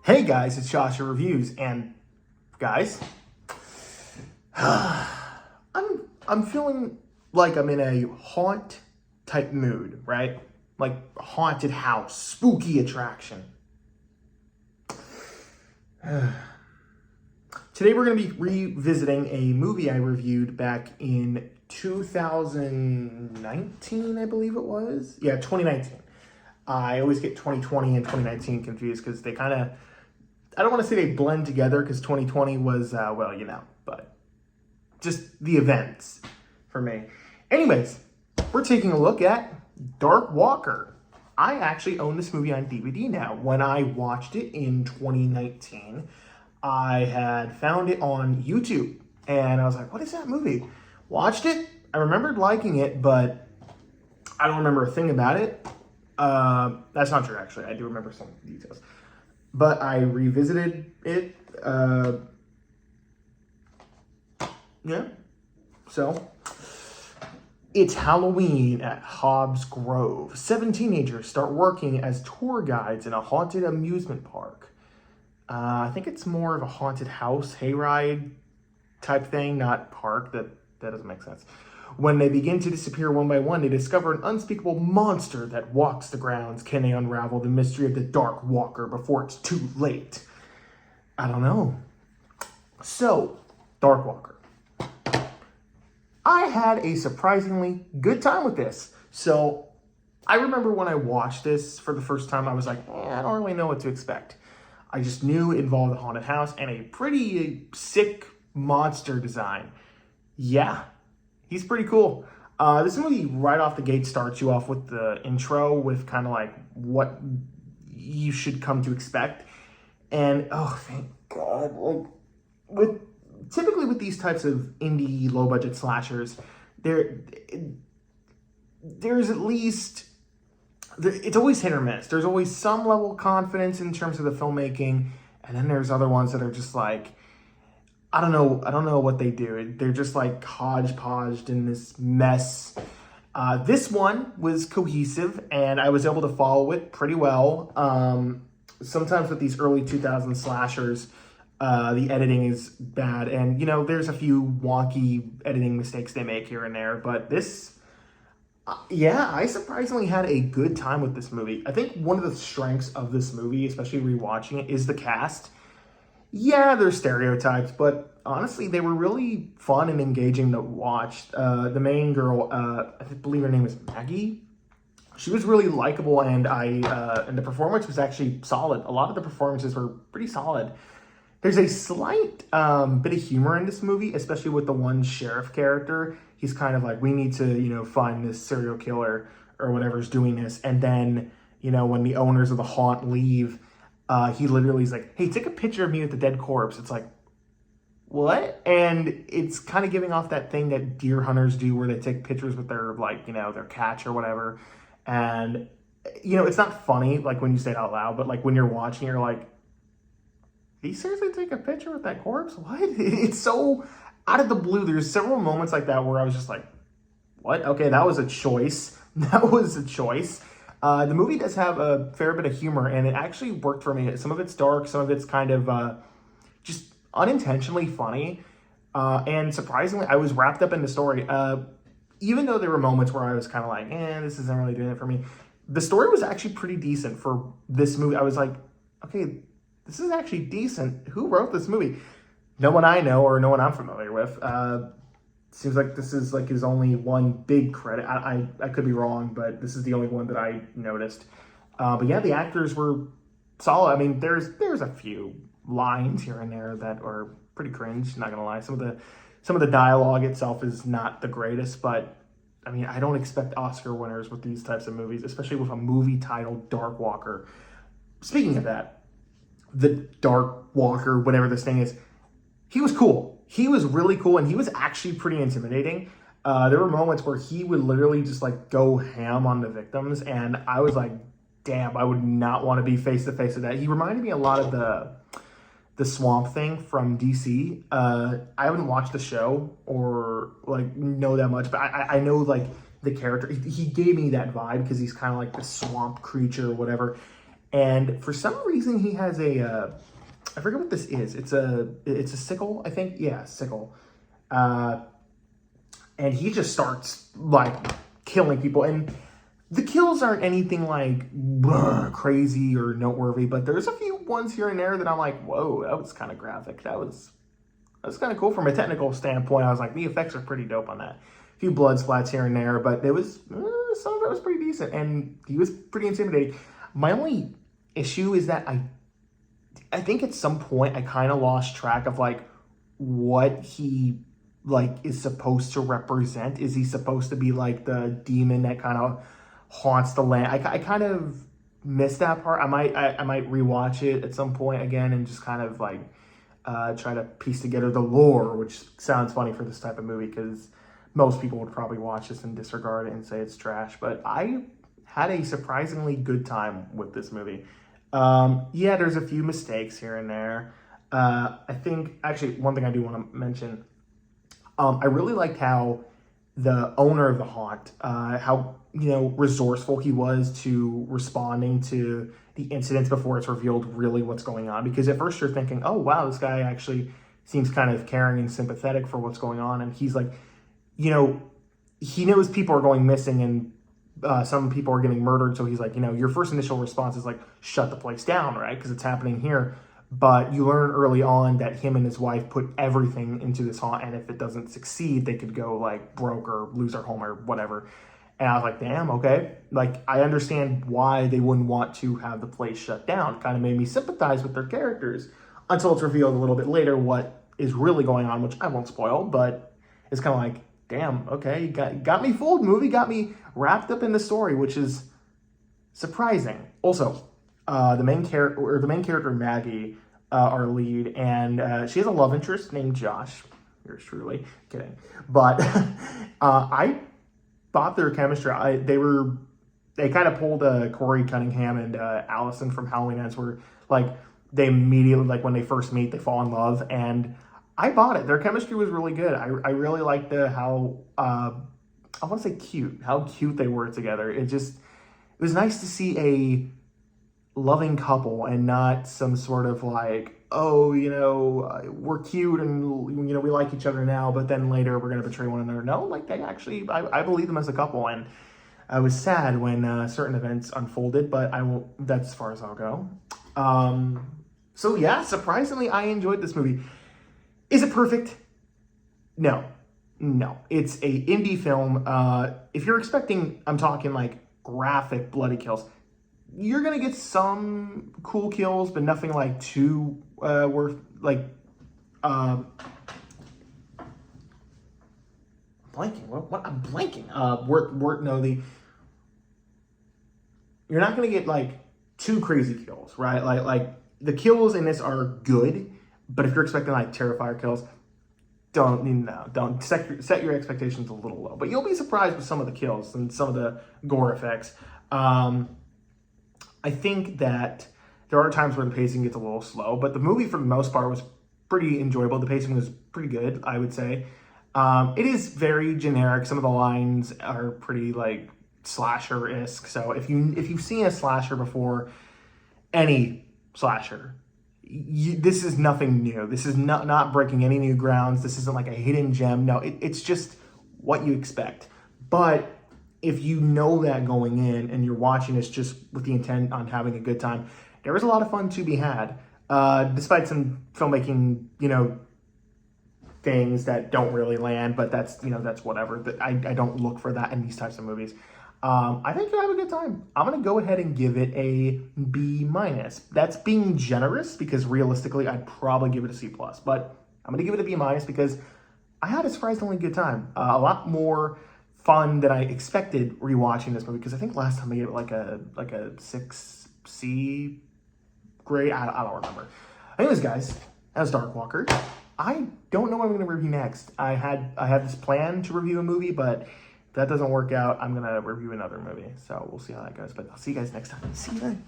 Hey guys, it's Joshua Reviews, and guys, I'm feeling like I'm in a haunt type mood, right? Like haunted house, spooky attraction. Today we're going to be revisiting a movie I reviewed back in 2019, I believe it was. Yeah, 2019. I always get 2020 and 2019 confused because they kind of, I don't want to say they blend together because 2020 was, but just the events for me. Anyways, we're taking a look at Darkwalker. I actually own this movie on DVD now. When I watched it in 2019, I had found it on YouTube and I was like, what is that movie? Watched it. I remembered liking it, but I don't remember a thing about it. That's not true, actually. I do remember some details. But I revisited it. So, it's Halloween at Hobbs Grove. 7 teenagers start working as tour guides in a haunted amusement park. I think it's more of a haunted house, hayride type thing, not park. That doesn't make sense. When they begin to disappear one by one, they discover an unspeakable monster that walks the grounds. Can they unravel the mystery of the Darkwalker before it's too late? I don't know. So, Darkwalker. I had a surprisingly good time with this. So, I remember when I watched this for the first time, I was like, I don't really know what to expect. I just knew it involved a haunted house and a pretty sick monster design. Yeah. He's pretty cool. This movie right off the gate starts you off with the intro with kind of like what you should come to expect. And oh, thank God. Typically with these types of indie low budget slashers, there's at least, it's always hit or miss. There's always some level of confidence in terms of the filmmaking. And then there's other ones that are just like, I don't know what they do. They're just like hodgepodged in this mess. This one was cohesive and I was able to follow it pretty well. Sometimes with these early 2000 slashers, the editing is bad. And, there's a few wonky editing mistakes they make here and there. But this, I surprisingly had a good time with this movie. I think one of the strengths of this movie, especially rewatching it, is the cast. Yeah, there's stereotypes, but honestly, they were really fun and engaging to watch. The main girl, I believe her name is Maggie. She was really likable, and and the performance was actually solid. A lot of the performances were pretty solid. There's a slight bit of humor in this movie, especially with the one sheriff character. He's kind of like, we need to, find this serial killer or whatever's doing this. And then, when the owners of the haunt leave, he literally is like, hey, take a picture of me with the dead corpse. It's like, what? And it's kind of giving off that thing that deer hunters do where they take pictures with their, their catch or whatever. And, it's not funny, like, when you say it out loud, but, like, when you're watching, you're like, did he seriously take a picture with that corpse? What? It's so out of the blue. There's several moments like that where I was just like, what? Okay, that was a choice. That was a choice. The movie does have a fair bit of humor, and it actually worked for me. Some of it's dark, some of it's kind of just unintentionally funny. And surprisingly, I was wrapped up in the story. Even though there were moments where I was kind of like, this isn't really doing it for me. The story was actually pretty decent for this movie. I was like, okay, this is actually decent. Who wrote this movie? No one I know or no one I'm familiar with. Seems like this is like his only one big credit. I could be wrong, but this is the only one that I noticed. But yeah, the actors were solid. I mean, there's a few lines here and there that are pretty cringe, not gonna lie. Some of the dialogue itself is not the greatest, but I mean, I don't expect Oscar winners with these types of movies, especially with a movie titled Darkwalker. Speaking of that, the Darkwalker, whatever this thing is, he was cool. He was really cool, and he was actually pretty intimidating. There were moments where he would literally just like go ham on the victims, and I was like, damn, I would not want to be face to face with that. He reminded me a lot of the Swamp Thing from DC. I haven't watched the show or like know that much, but I know like the character. He gave me that vibe because he's kind of like the swamp creature or whatever. And for some reason, he has I forget what this is. It's a sickle, I think. Yeah, sickle. And he just starts like killing people. And the kills aren't anything like crazy or noteworthy, but there's a few ones here and there that I'm like, whoa, that was kind of graphic. That was kind of cool from a technical standpoint. I was like, the effects are pretty dope on that. A few blood splats here and there, but some of it was pretty decent, and he was pretty intimidating. My only issue is that I think at some point I kind of lost track of like what he like is supposed to represent. Is he supposed to be like the demon that kind of haunts the land? I kind of missed that part. I might rewatch it at some point again and just kind of like try to piece together the lore, which sounds funny for this type of movie because most people would probably watch this and disregard it and say it's trash. But I had a surprisingly good time with this movie. Yeah, there's a few mistakes here and there. I think, actually, one thing I do want to mention, I really liked how the owner of the haunt, how, resourceful he was to responding to the incidents before it's revealed really what's going on. Because at first you're thinking, oh, wow, this guy actually seems kind of caring and sympathetic for what's going on. And he's like, he knows people are going missing and some people are getting murdered. So he's like, your first initial response is like, shut the place down, right? Because it's happening here. But you learn early on that him and his wife put everything into this haunt. And if it doesn't succeed, they could go like broke or lose their home or whatever. And I was like, damn, okay. Like, I understand why they wouldn't want to have the place shut down. It kind of made me sympathize with their characters until it's revealed a little bit later what is really going on, which I won't spoil, but it's kind of like, damn, okay, got me fooled. Movie got me wrapped up in the story, which is surprising. Also, the main character Maggie, our lead, and she has a love interest named Josh. Yours truly, kidding, but I thought their chemistry. They kind of pulled Corey Cunningham and Allison from Halloween Ends, where like they immediately, like when they first meet, they fall in love, and I bought it. Their chemistry was really good. I really liked how I want to say how cute they were together. It was nice to see a loving couple and not some sort of like, oh, we're cute and we like each other now, but then later we're gonna betray one another. No, like they actually, I believe them as a couple, and I was sad when certain events unfolded, but that's as far as I'll go. So yeah, surprisingly, I enjoyed this movie. Is it perfect? No. It's a indie film. If you're expecting, I'm talking like graphic bloody kills, you're gonna get some cool kills, but nothing like too worth like. I'm blanking. What? I'm blanking. You're not gonna get like too crazy kills, right? Like the kills in this are good, but if you're expecting like Terrifier kills, don't set your expectations a little low. But you'll be surprised with some of the kills and some of the gore effects. I think that there are times where the pacing gets a little slow, but the movie for the most part was pretty enjoyable. The pacing was pretty good, I would say. It is very generic. Some of the lines are pretty like slasher-esque. So if you've seen a slasher before, any slasher, this is nothing new. This is not breaking any new grounds. This isn't like a hidden gem. No, it's just what you expect. But if you know that going in and you're watching this just with the intent on having a good time, there was a lot of fun to be had, despite some filmmaking, things that don't really land, but that's whatever. But I don't look for that in these types of movies. I think you'll have a good time. I'm going to go ahead and give it a B-. That's being generous because realistically, I'd probably give it a C+. But I'm going to give it a B- because I had a surprisingly good time. A lot more fun than I expected rewatching this movie, because I think last time I gave it like a 6C grade. I don't remember. Anyways, guys, that was Darkwalker. I don't know what I'm going to review next. I had this plan to review a movie, but if that doesn't work out, I'm going to review another movie. So we'll see how that goes. But I'll see you guys next time. See you then.